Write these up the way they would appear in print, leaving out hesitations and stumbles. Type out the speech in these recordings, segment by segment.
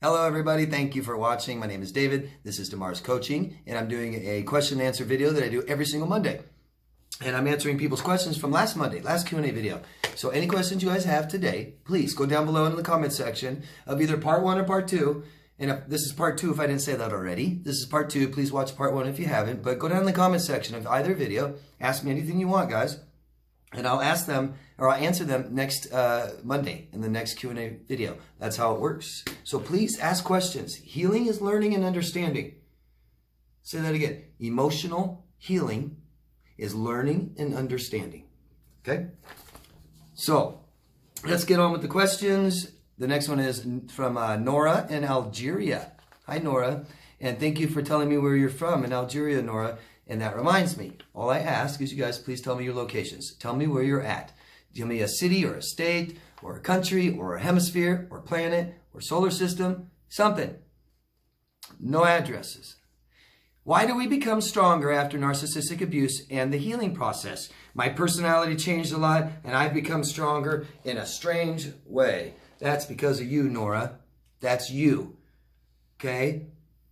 Hello everybody, thank you for watching. My name is David, this is DeMars Coaching, and I'm doing a question and answer video that I do every single Monday. And I'm answering people's questions from last Monday, last Q&A video. So any questions you guys have today, please go down below in the comment section of either part 1 or part 2. And if this is part 2 if I didn't say that already. This is part 2, please watch part 1 if you haven't. But go down in the comment section of either video, ask me anything you want, guys. And I'll ask them, or I'll answer them next Monday in the next Q&A video. That's how it works. So please ask questions. Healing is learning and understanding. Say that again. Emotional healing is learning and understanding. Okay? So let's get on with the questions. The next one is from Nora in Algeria. Hi, Nora. And thank you for telling me where you're from in Algeria, Nora. And that reminds me, all I ask is you guys please tell me your locations. Tell me where you're at. Tell me a city or a state or a country or a hemisphere or planet or solar system, something. No addresses. Why do we become stronger after narcissistic abuse and the healing process? My personality changed a lot and I've become stronger in a strange way. That's because of you, Nora. That's you. Okay?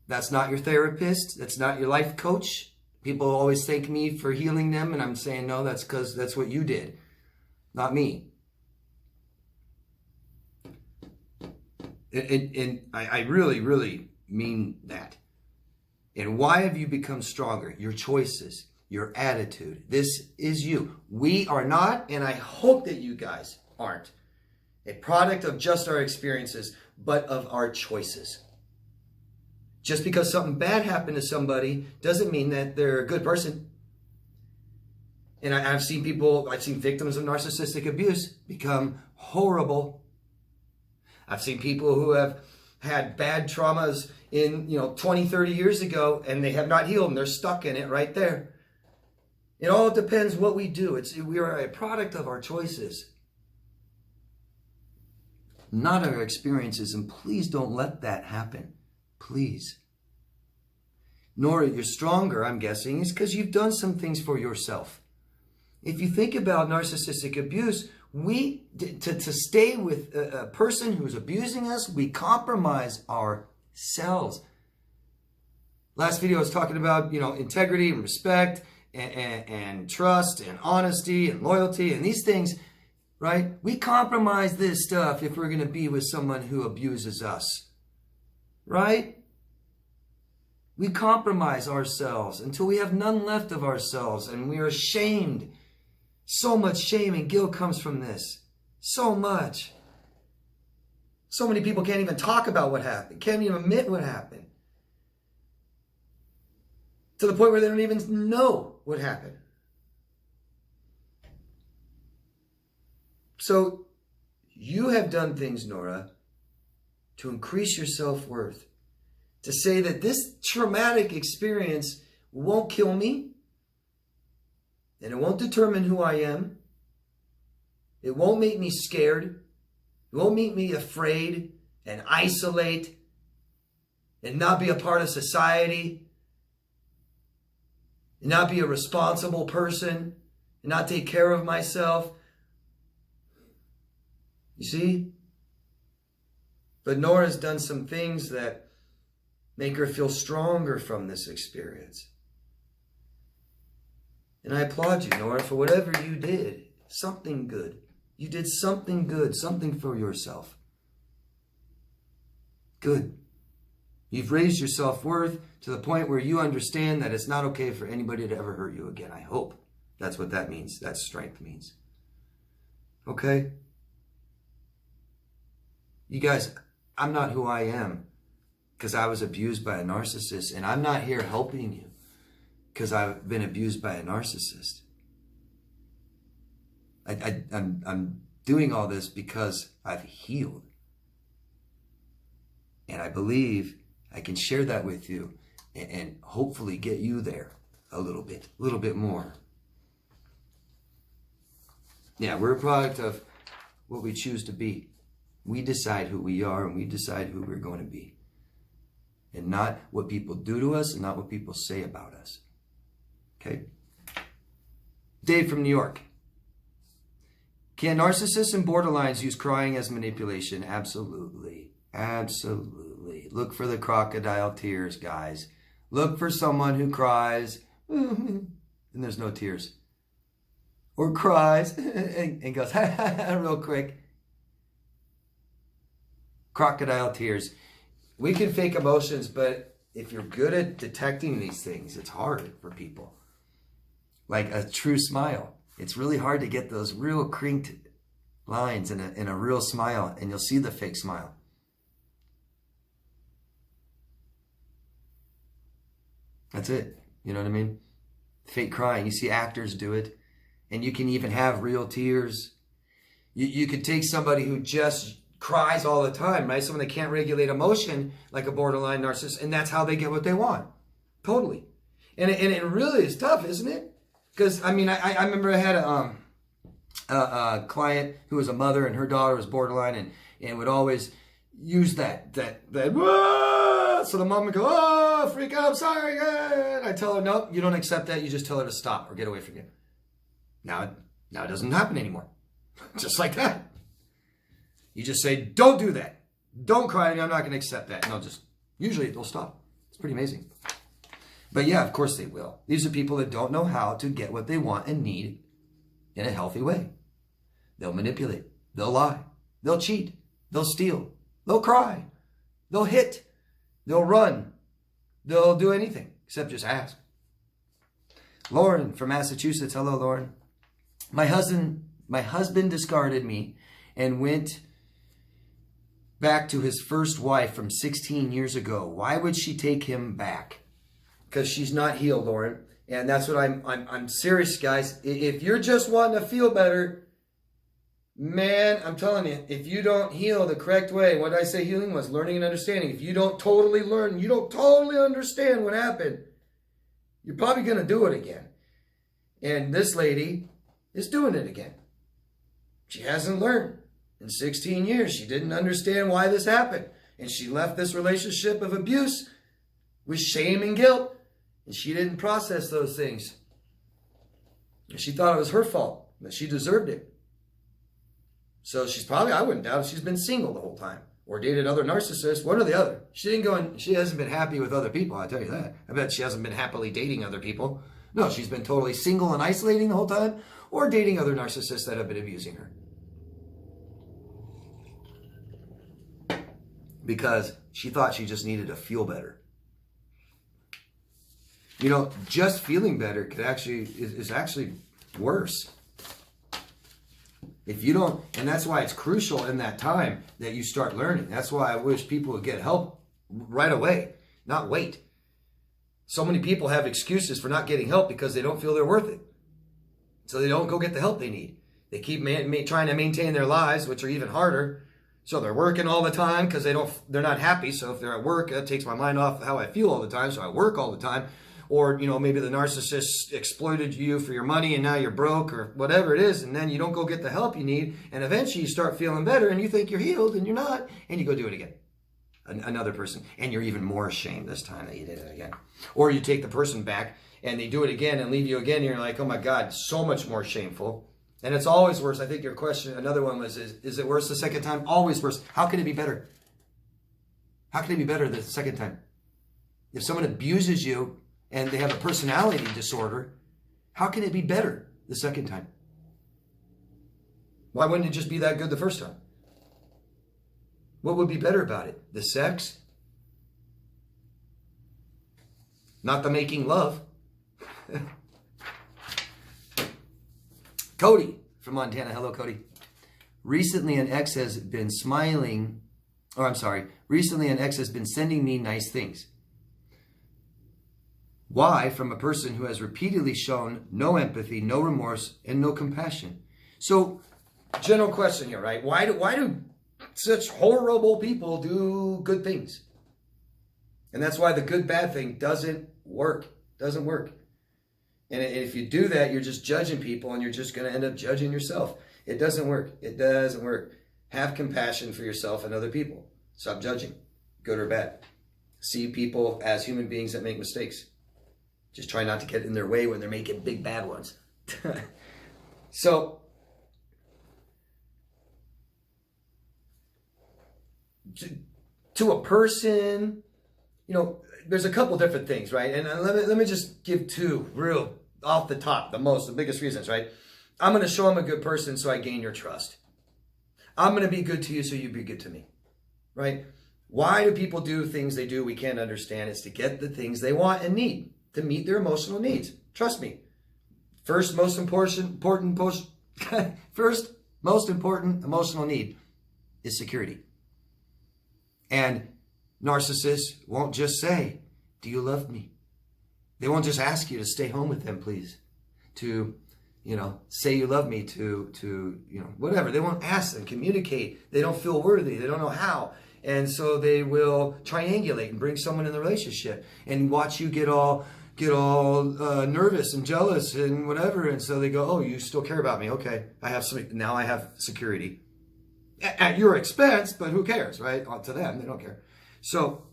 That's not your therapist. That's not your life coach. People always thank me for healing them, and I'm saying, no, that's because that's what you did, not me. And I really, really mean that. And why have you become stronger? Your choices, your attitude. This is you. We are not, and I hope that you guys aren't, a product of just our experiences, but of our choices. Just because something bad happened to somebody doesn't mean that they're a good person. And I've seen victims of narcissistic abuse become horrible. I've seen people who have had bad traumas in, 20, 30 years ago, and they have not healed, and they're stuck in it right there. It all depends what we do. We are a product of our choices, not our experiences, and please don't let that happen. Please. Nora, you're stronger, I'm guessing, is because you've done some things for yourself. If you think about narcissistic abuse, to stay with a person who's abusing us, we compromise ourselves. Last video I was talking about, integrity and respect and trust and honesty and loyalty and these things, right? We compromise this stuff if we're going to be with someone who abuses us. Right? We compromise ourselves until we have none left of ourselves and we are ashamed. So much shame and guilt comes from this. So much. So many people can't even talk about what happened, can't even admit what happened. To the point where they don't even know what happened. So you have done things, Nora, to increase your self-worth, to say that this traumatic experience won't kill me, and it won't determine who I am. It won't make me scared. It won't make me afraid and isolate and not be a part of society and not be a responsible person and not take care of myself. You see? But Nora's done some things that make her feel stronger from this experience. And I applaud you, Nora, for whatever you did. Something good. You did something good, something for yourself. Good. You've raised your self-worth to the point where you understand that it's not okay for anybody to ever hurt you again. I hope that's what that means. That strength means. Okay? You guys, I'm not who I am because I was abused by a narcissist, and I'm not here helping you because I've been abused by a narcissist. I'm doing all this because I've healed. And I believe I can share that with you and hopefully get you there a little bit more. Yeah, we're a product of what we choose to be. We decide who we are and we decide who we're going to be. And not what people do to us and not what people say about us. Okay? Dave from New York. Can narcissists and borderlines use crying as manipulation? Absolutely. Absolutely. Look for the crocodile tears, guys. Look for someone who cries and there's no tears. Or cries and goes real quick. Crocodile tears. We can fake emotions, but if you're good at detecting these things, it's hard for people. Like a true smile. It's really hard to get those real crinked lines in a real smile, and you'll see the fake smile. That's it. You know what I mean? Fake crying. You see actors do it. And you can even have real tears. You could take somebody who just cries all the time, right? Someone that can't regulate emotion, like a borderline narcissist, and that's how they get what they want. Totally. And it really is tough, isn't it? Because, I mean, I remember I had a client who was a mother, and her daughter was borderline, and would always use that "Whoa!" So the mom would go, "Oh, freak out, I'm sorry." And I tell her, "No, you don't accept that. You just tell her to stop or get away from you." Now it doesn't happen anymore. Just like that. You just say, "Don't do that. Don't cry. I'm not going to accept that." And usually they'll stop. It's pretty amazing. But yeah, of course they will. These are people that don't know how to get what they want and need in a healthy way. They'll manipulate. They'll lie. They'll cheat. They'll steal. They'll cry. They'll hit. They'll run. They'll do anything except just ask. Lauren from Massachusetts. Hello, Lauren. My husband discarded me and went back to his first wife from 16 years ago. Why would she take him back? Because she's not healed, Lauren. And that's what I'm serious, guys. If you're just wanting to feel better, man, I'm telling you, if you don't heal the correct way, what did I say healing was? Learning and understanding. If you don't totally learn, you don't totally understand what happened, you're probably going to do it again. And this lady is doing it again. She hasn't learned. In 16 years, she didn't understand why this happened. And she left this relationship of abuse with shame and guilt. And she didn't process those things. And she thought it was her fault, that she deserved it. So she's probably, I wouldn't doubt it, she's been single the whole time. Or dated other narcissists, one or the other. She hasn't been happy with other people, I tell you that. I bet she hasn't been happily dating other people. No, she's been totally single and isolating the whole time, or dating other narcissists that have been abusing her. Because she thought she just needed to feel better. You know, just feeling better is actually worse. If you don't, and that's why it's crucial in that time that you start learning. That's why I wish people would get help right away, not wait. So many people have excuses for not getting help because they don't feel they're worth it. So they don't go get the help they need. They keep trying to maintain their lives, which are even harder. So they're working all the time because they're not happy. So if they're at work, that takes my mind off how I feel all the time. So I work all the time. Or, you know, maybe the narcissist exploited you for your money and now you're broke or whatever it is. And then you don't go get the help you need. And eventually you start feeling better and you think you're healed and you're not. And you go do it again. Another person. And you're even more ashamed this time that you did it again. Or you take the person back and they do it again and leave you again. And you're like, oh my God, so much more shameful. And it's always worse. I think your question, another one was, is it worse the second time? Always worse. How can it be better? How can it be better the second time? If someone abuses you and they have a personality disorder, how can it be better the second time? Why wouldn't it just be that good the first time? What would be better about it? The sex? Not the making love. Cody from Montana. Hello, Cody. Recently, an ex has been sending me nice things. Why? From a person who has repeatedly shown no empathy, no remorse, and no compassion. So, general question here, right? Why do such horrible people do good things? And that's why the good bad thing doesn't work. Doesn't work. And if you do that, you're just judging people and you're just going to end up judging yourself. It doesn't work. It doesn't work. Have compassion for yourself and other people. Stop judging, good or bad. See people as human beings that make mistakes. Just try not to get in their way when they're making big bad ones. So, to a person, there's a couple different things, right? And let me just give two real off the top, the biggest reasons, right? I'm going to show I'm a good person so I gain your trust. I'm going to be good to you so you be good to me, right? Why do people do things they do we can't understand? It's to get the things they want and need, to meet their emotional needs. Trust me. First most important emotional need is security. And narcissists won't just say, do you love me? They won't just ask you to stay home with them, please. To, say you love me, to whatever. They won't ask them, communicate. They don't feel worthy. They don't know how. And so they will triangulate and bring someone in the relationship and watch you get all nervous and jealous and whatever. And so they go, oh, you still care about me. Okay, now I have security. At your expense, but who cares, right? To them, they don't care. So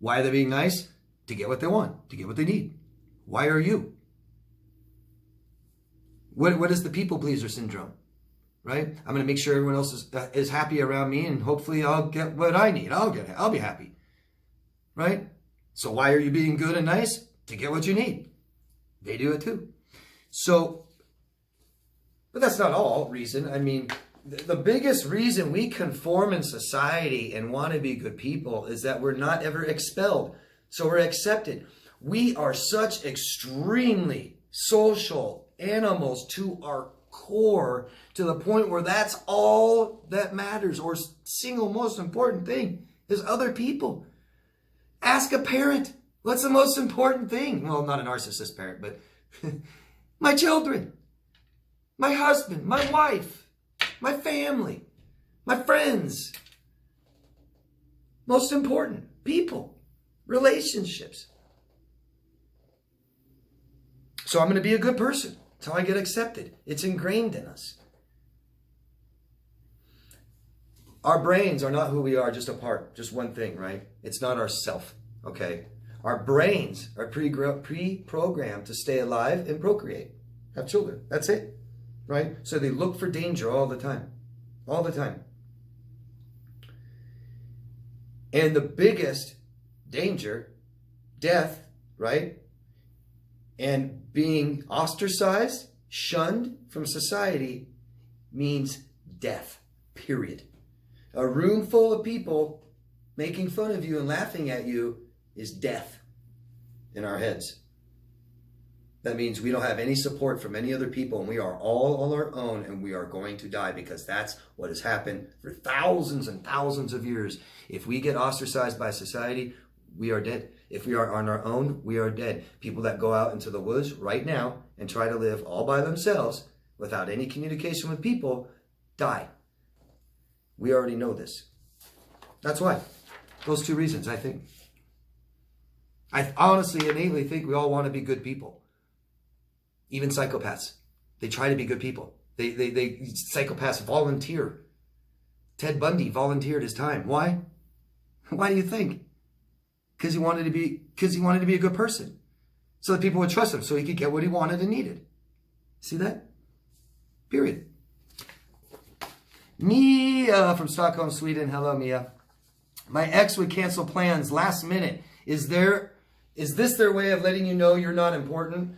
why are they being nice? To get what they want, to get what they need. Why are you? What is the people pleaser syndrome, right? I'm going to make sure everyone else is happy around me, and hopefully I'll get what I need. I'll be happy, right? So why are you being good and nice? To get what you need. They do it too. So, but that's not all reason. I mean, the biggest reason we conform in society and want to be good people is that we're not ever expelled. So we're accepted. We are such extremely social animals to our core, to the point where that's all that matters, or single most important thing is other people. Ask a parent, what's the most important thing? Well, not a narcissist parent, but my children, my husband, my wife, my family, my friends. Most important, people, relationships. So I'm going to be a good person. That's how I get accepted. It's ingrained in us. Our brains are not who we are, just a part, just one thing, right? It's not our self, okay? Our brains are pre-programmed to stay alive and procreate, have children. That's it, right? So they look for danger all the time, all the time. And the biggest danger, death, right? And being ostracized, shunned from society means death, period. A room full of people making fun of you and laughing at you is death in our heads. That means we don't have any support from any other people, and we are all on our own, and we are going to die, because that's what has happened for thousands and thousands of years. If we get ostracized by society, we are dead. If we are on our own, we are dead. People that go out into the woods right now and try to live all by themselves without any communication with people die. We already know this. That's why. Those two reasons, I think. I honestly, innately think we all want to be good people. Even psychopaths. They try to be good people. Psychopaths volunteer. Ted Bundy volunteered his time. Why? Why do you think? Because he wanted to be a good person. So that people would trust him, so he could get what he wanted and needed. See that? Period. Mia from Stockholm, Sweden. Hello, Mia. My ex would cancel plans last minute. Is this their way of letting you know you're not important?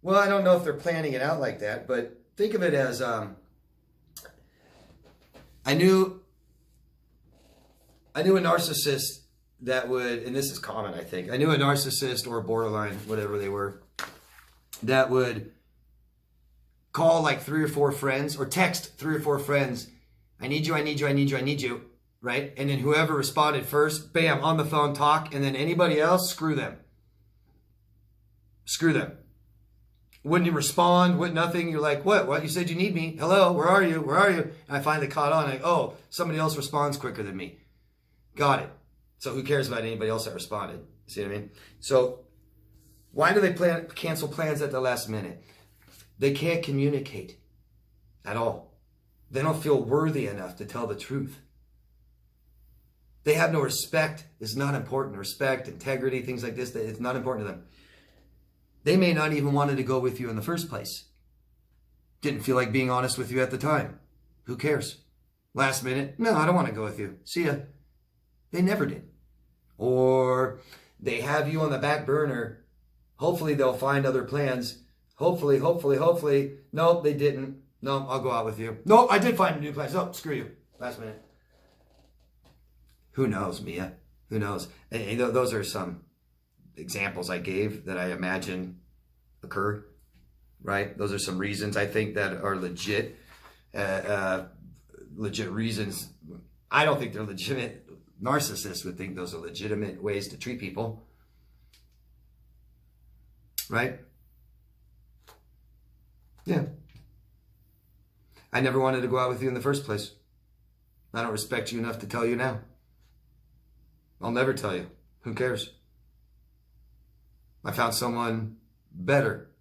Well, I don't know if they're planning it out like that, but think of it as I knew a narcissist that would, and this is common, I think. I knew a narcissist or a borderline, whatever they were, that would call like 3 or 4 friends or text 3 or 4 friends. I need you, I need you, I need you, I need you, right? And then whoever responded first, bam, on the phone, talk, and then anybody else, screw them. Screw them. Wouldn't you respond? Wouldn't nothing? You're like, what? You said you need me. Hello, where are you? Where are you? And I finally caught on. Like, oh, somebody else responds quicker than me. Got it. So who cares about anybody else that responded? See what I mean? So why do they cancel plans at the last minute? They can't communicate at all. They don't feel worthy enough to tell the truth. They have no respect. It's not important. Respect, integrity, things like this, it's not important to them. They may not even wanted to go with you in the first place. Didn't feel like being honest with you at the time. Who cares? Last minute, no, I don't want to go with you. See ya. They never did. Or they have you on the back burner. Hopefully they'll find other plans. Hopefully. Nope, they didn't. No, I'll go out with you. No, I did find a new plan. No, screw you. Last minute. Who knows, Mia? Who knows? And those are some examples I gave that I imagine occur, right? Those are some reasons I think that are legit reasons. I don't think they're legitimate. Narcissists would think those are legitimate ways to treat people, right? Yeah. I never wanted to go out with you in the first place. I don't respect you enough to tell you now. I'll never tell you. Who cares? I found someone better.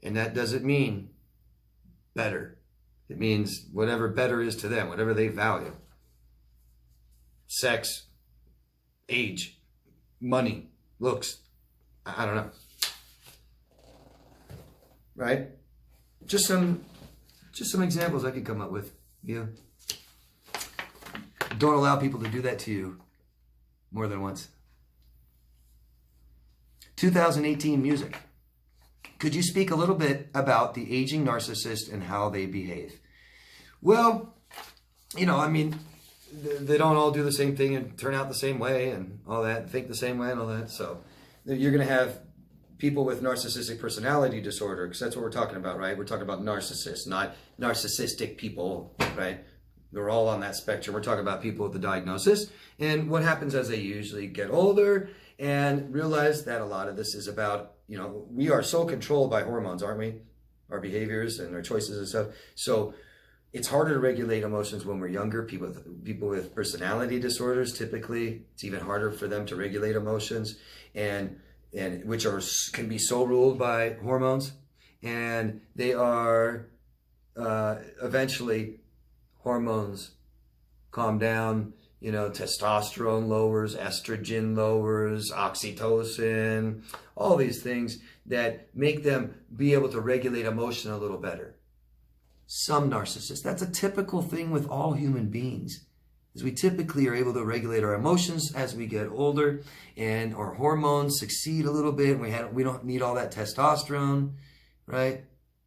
And that doesn't mean better. It means whatever better is to them, whatever they value. Sex, age, money, looks. I don't know. Right? Just some examples I could come up with. Yeah. Don't allow people to do that to you more than once. 2018 music. Could you speak a little bit about the aging narcissist and how they behave? Well, I mean, they don't all do the same thing and turn out the same way and all that, think the same way and all that. So you're going to have people with narcissistic personality disorder, because that's what we're talking about, right? We're talking about narcissists, not narcissistic people, right? They're all on that spectrum. We're talking about people with the diagnosis. And what happens as they usually get older and realize that a lot of this is about, we are so controlled by hormones, aren't we? Our behaviors and our choices and stuff. So it's harder to regulate emotions when we're younger. People with personality disorders, typically, it's even harder for them to regulate emotions, and which can be so ruled by hormones. And they are eventually, hormones calm down, testosterone lowers, estrogen lowers, oxytocin, all these things that make them be able to regulate emotion a little better. Some narcissists, that's a typical thing with all human beings, is we typically are able to regulate our emotions as we get older, and our hormones succeed a little bit. We don't need all that testosterone, right?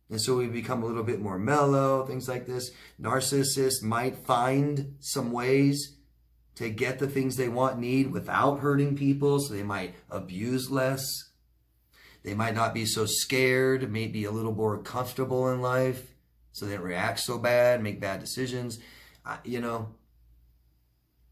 And so we become a little bit more mellow, things like this. Narcissists might find some ways to get the things they need without hurting people. So they might abuse less. They might not be so scared, maybe a little more comfortable in life, so they don't react so bad, make bad decisions.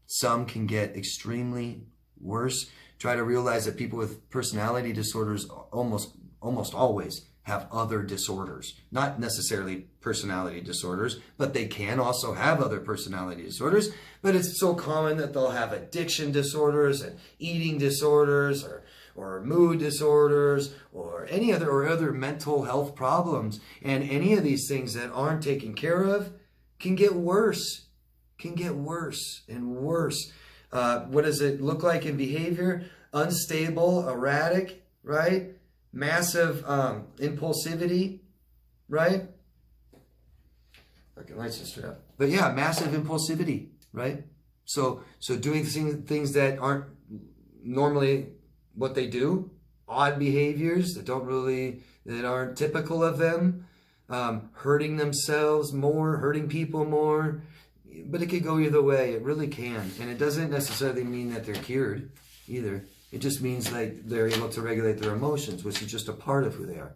Some can get extremely worse. Try to realize that people with personality disorders almost always have other disorders. Not necessarily personality disorders, but they can also have other personality disorders. But it's so common that they'll have addiction disorders and eating disorders or mood disorders or other mental health problems. And any of these things that aren't taken care of can get worse. Can get worse and worse. What does it look like in behavior? Unstable, erratic, right? Massive impulsivity, right? Okay, lights just up. But yeah, massive impulsivity, right? So doing things that aren't normally what they do, odd behaviors that aren't typical of them, hurting themselves more, hurting people more. But it could go either way. It really can. And it doesn't necessarily mean that they're cured either. It just means like they're able to regulate their emotions, which is just a part of who they are.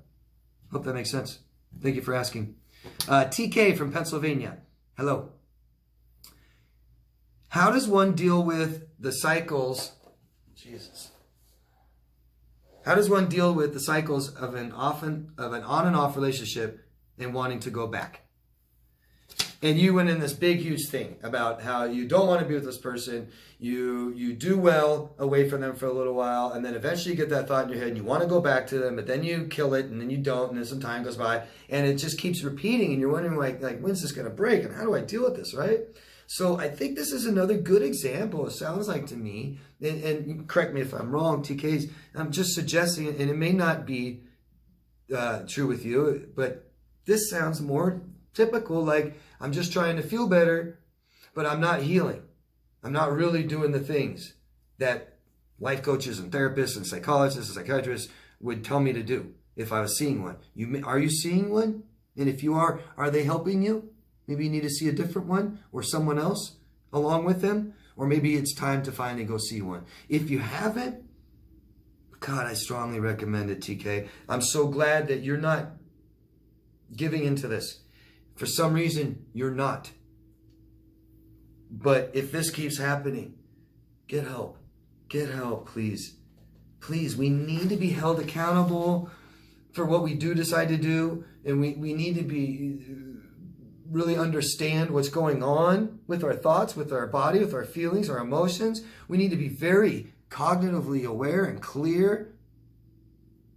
Hope that makes sense. Thank you for asking. TK from Pennsylvania. Hello. How does one deal with the cycles? Jesus. How does one deal with the cycles of an on and off relationship and wanting to go back? And you went in this big, huge thing about how you don't want to be with this person. You do well away from them for a little while, and then eventually you get that thought in your head and you want to go back to them, but then you kill it and then you don't, and then some time goes by and it just keeps repeating, and you're wondering like when's this going to break and how do I deal with this, right? So I think this is another good example, it sounds like to me, and correct me if I'm wrong, TKs, I'm just suggesting, and it may not be true with you, but this sounds more typical, like I'm just trying to feel better, but I'm not healing. I'm not really doing the things that life coaches and therapists and psychologists and psychiatrists would tell me to do if I was seeing one. Are you seeing one? And if you are they helping you? Maybe you need to see a different one or someone else along with them. Or maybe it's time to finally go see one. If you haven't, God, I strongly recommend it, TK. I'm so glad that you're not giving into this. For some reason, you're not. But if this keeps happening, get help. Get help, please. Please, we need to be held accountable for what we do decide to do. And we need to be really understand what's going on with our thoughts, with our body, with our feelings, our emotions. We need to be very cognitively aware and clear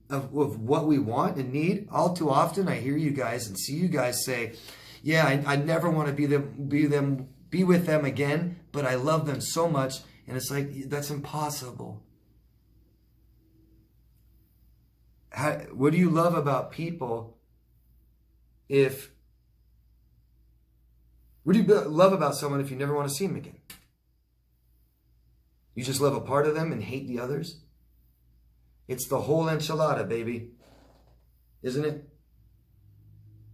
of what we want and need. All too often, I hear you guys and see you guys say, yeah, I never want to be with them again, but I love them so much. And it's like, that's impossible. What do you love about people what do you love about someone if you never want to see them again? You just love a part of them and hate the others? It's the whole enchilada, baby. Isn't it?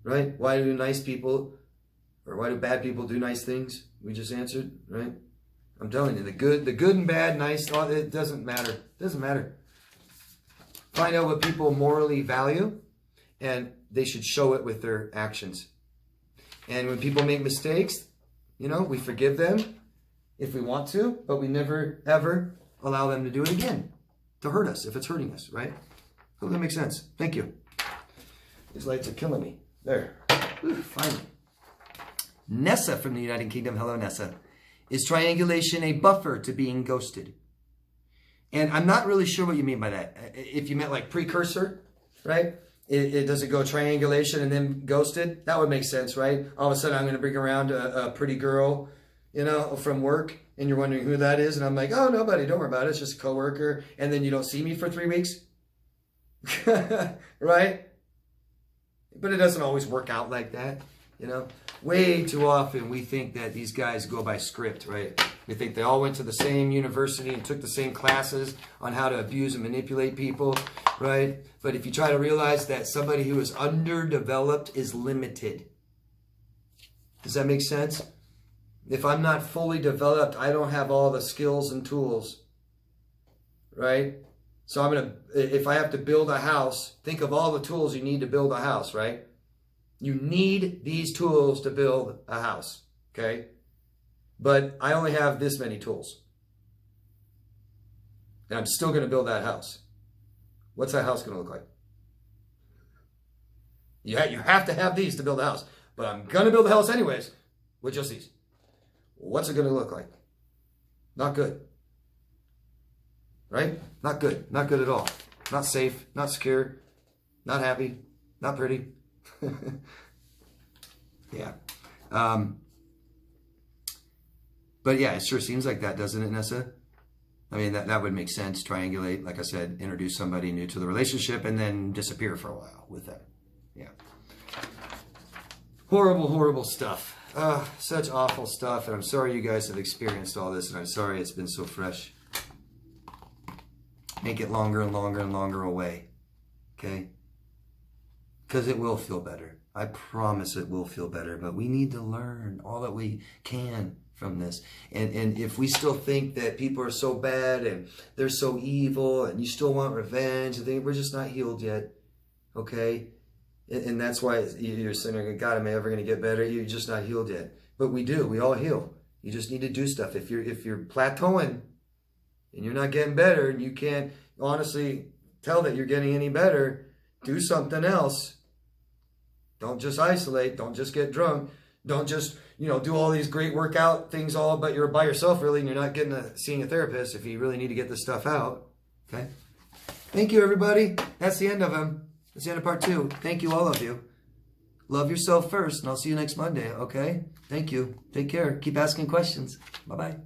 Right? Why do nice people, or why do bad people do nice things? We just answered, right? I'm telling you, the good and bad, nice, it doesn't matter. It doesn't matter. Find out what people morally value, and they should show it with their actions. And when people make mistakes, we forgive them if we want to, but we never, ever allow them to do it again, to hurt us if it's hurting us, right? Hope that makes sense. Thank you. These lights are killing me. There. Ooh, finally. Nessa from the United Kingdom. Hello, Nessa. Is triangulation a buffer to being ghosted? And I'm not really sure what you mean by that. If you meant like precursor, right? Does it go triangulation and then ghosted? That would make sense, right? All of a sudden, I'm going to bring around a pretty girl, from work, and you're wondering who that is. And I'm like, oh, nobody, don't worry about it. It's just a coworker. And then you don't see me for 3 weeks. Right? But it doesn't always work out like that, Way too often we think that these guys go by script, right? We think they all went to the same university and took the same classes on how to abuse and manipulate people, right? But if you try to realize that somebody who is underdeveloped is limited. Does that make sense? If I'm not fully developed, I don't have all the skills and tools, right? So if I have to build a house, think of all the tools you need to build a house, right? You need these tools to build a house, okay? But I only have this many tools. And I'm still going to build that house. What's that house going to look like? You have to have these to build a house. But I'm going to build the house anyways with just these. What's it going to look like? Not good. Right? Not good. Not good at all. Not safe. Not secure. Not happy. Not pretty. Yeah. But yeah, it sure seems like that, doesn't it, Nessa? I mean, that would make sense. Triangulate, like I said, introduce somebody new to the relationship and then disappear for a while with them. Yeah. Horrible, horrible stuff. Such awful stuff. And I'm sorry you guys have experienced all this, and I'm sorry it's been so fresh. Make it longer and longer and longer away. Okay? Because it will feel better. I promise it will feel better. But we need to learn all that we can from this. And if we still think that people are so bad and they're so evil and you still want revenge, we're just not healed yet. Okay? And that's why you're saying, God, am I ever going to get better? You're just not healed yet. But we do. We all heal. You just need to do stuff. If you're plateauing and you're not getting better and you can't honestly tell that you're getting any better, do something else. Don't just isolate. Don't just get drunk. Don't just, do all these great workout things all, but you're by yourself really and you're not seeing a therapist if you really need to get this stuff out. Okay? Thank you, everybody. That's the end of them. That's the end of part 2. Thank you, all of you. Love yourself first, and I'll see you next Monday, okay? Thank you. Take care. Keep asking questions. Bye-bye.